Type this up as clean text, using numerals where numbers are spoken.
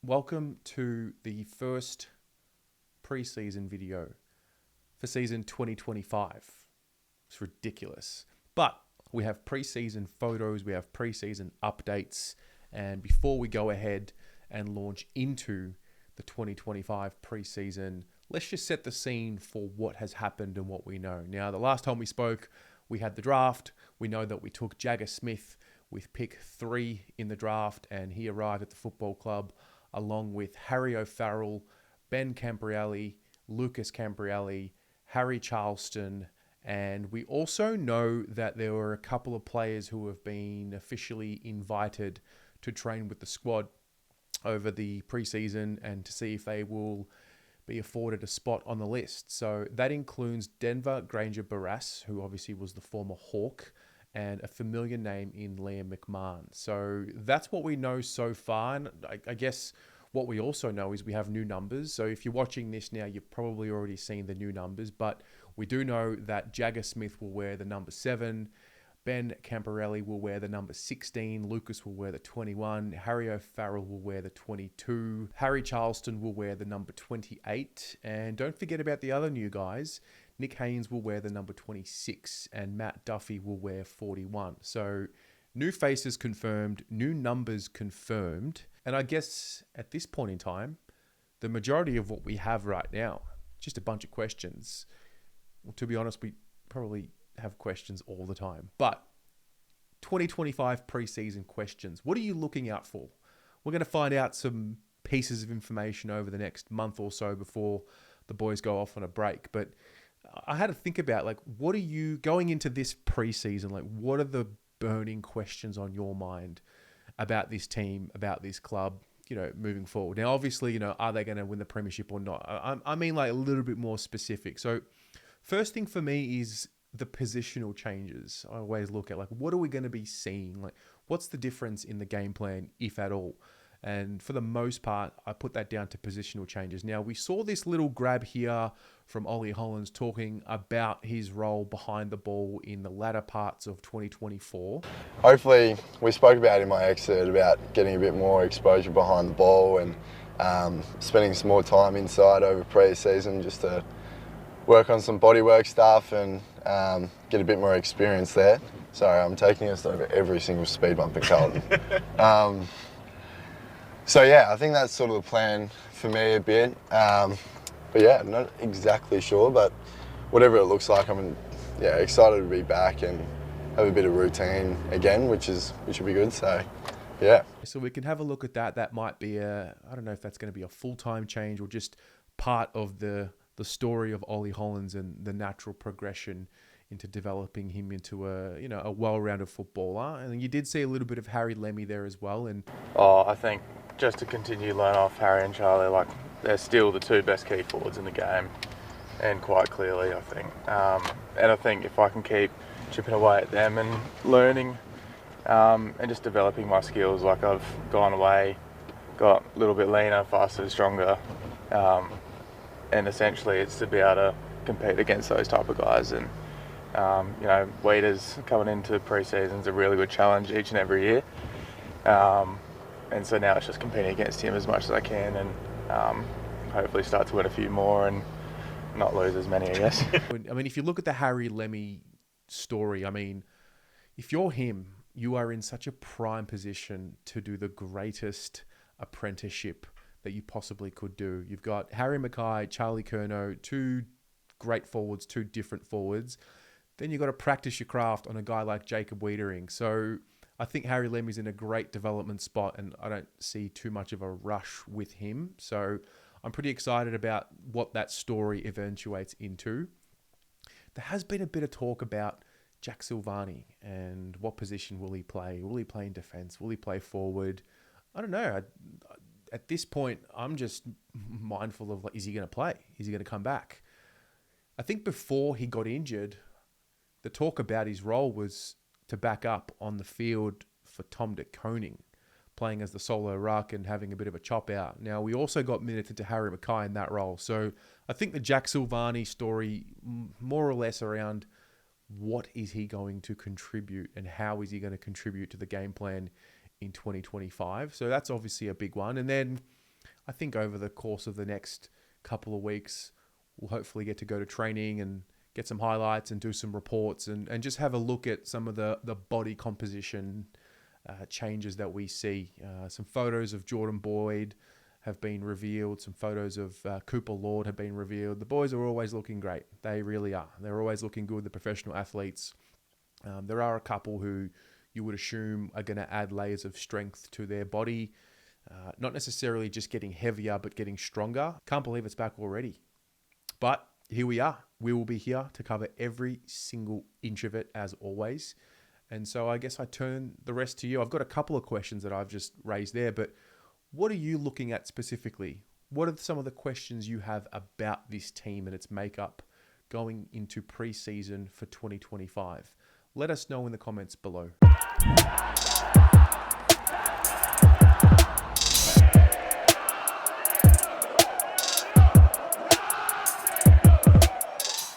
Welcome to the first preseason video for season 2025. It's ridiculous. But we have preseason photos, we have preseason updates, and before we go ahead and launch into the 2025 preseason, let's just set the scene for what has happened and what we know. Now, the last time we spoke, we had the draft. We know that we took Jagger Smith with pick 3 in the draft, and he arrived at the football club along with Harry O'Farrell, Ben Cambrielli, Lucas Cambrielli, Harry Charleston, and we also know that there were a couple of players who have been officially invited to train with the squad over the preseason and to see if they will be afforded a spot on the list. So that includes Denver Granger Barras, who obviously was the former Hawk, and a familiar name in Liam McMahon. So that's what we know so far. And I guess what we also know is we have new numbers. So if you're watching this now, you've probably already seen the new numbers, but we do know that Jagger Smith will wear the number 7, Ben Camperelli will wear the number 16, Lucas will wear the 21, Harry O'Farrell will wear the 22, Harry Charleston will wear the number 28, and don't forget about the other new guys. Nick Haynes will wear the number 26 and Matt Duffy will wear 41. So new faces confirmed, new numbers confirmed. And I guess at this point in time, the majority of what we have right now, just a bunch of questions. Well, to be honest, we probably have questions all the time. But 2025 preseason questions. What are you looking out for? We're going to find out some pieces of information over the next month or so before the boys go off on a break. But I had to think about, like, what are you going into this preseason? Like, what are the burning questions on your mind about this team, about this club, moving forward? Now, obviously, are they going to win the premiership or not? I mean, like, a little bit more specific. So first thing for me is the positional changes. I always look at, like, what are we going to be seeing? Like, what's the difference in the game plan, if at all? And for the most part, I put that down to positional changes. Now, we saw this little grab here from Ollie Hollands talking about his role behind the ball in the latter parts of 2024. Hopefully, we spoke about in my exit about getting a bit more exposure behind the ball and spending some more time inside over pre-season just to work on some bodywork stuff and get a bit more experience there. Sorry, I'm taking us over every single speed bump in Carlton. So yeah, I think that's sort of the plan for me a bit. But yeah, I'm not exactly sure, but whatever it looks like, I'm excited to be back and have a bit of routine again, which will be good. So yeah. So we can have a look at that. That might be I don't know if that's going to be a full-time change or just part of the story of Ollie Hollands and the natural progression into developing him into a well-rounded footballer. And you did see a little bit of Harry Lemmy there as well. And I think just to continue to learn off Harry and Charlie, like, they're still the two best key forwards in the game, and quite clearly, I think. And I think if I can keep chipping away at them and learning and just developing my skills, like, I've gone away, got a little bit leaner, faster, stronger, and essentially it's to be able to compete against those type of guys. And Weeders coming into pre-season is a really good challenge each and every year. And so now it's just competing against him as much as I can and hopefully start to win a few more and not lose as many, I guess. I mean, if you look at the Harry Lemmy story, I mean, if you're him, you are in such a prime position to do the greatest apprenticeship that you possibly could do. You've got Harry Mackay, Charlie Curnow, two great forwards, two different forwards. Then you've got to practice your craft on a guy like Jacob Wiedering. So I think Harry Lemmy's in a great development spot and I don't see too much of a rush with him. So I'm pretty excited about what that story eventuates into. There has been a bit of talk about Jack Silvani and what position will he play? Will he play in defence? Will he play forward? I don't know. At this point, I'm just mindful of, like, is he going to play? Is he going to come back? I think before he got injured, the talk about his role was to back up on the field for Tom de Koning, playing as the solo ruck and having a bit of a chop out. Now, we also got minuted to Harry Mackay in that role. So I think the Jack Silvani story, more or less around what is he going to contribute and how is he going to contribute to the game plan in 2025. So that's obviously a big one. And then I think over the course of the next couple of weeks, we'll hopefully get to go to training and get some highlights and do some reports and just have a look at some of the body composition changes that we see. Some photos of Jordan Boyd have been revealed. Some photos of Cooper Lord have been revealed. The boys are always looking great. They really are. They're always looking good, the professional athletes. There are a couple who you would assume are going to add layers of strength to their body. Not necessarily just getting heavier, but getting stronger. Can't believe it's back already. But here we are. We will be here to cover every single inch of it as always. And so I guess I turn the rest to you. I've got a couple of questions that I've just raised there, but what are you looking at specifically? What are some of the questions you have about this team and its makeup going into preseason for 2025? Let us know in the comments below.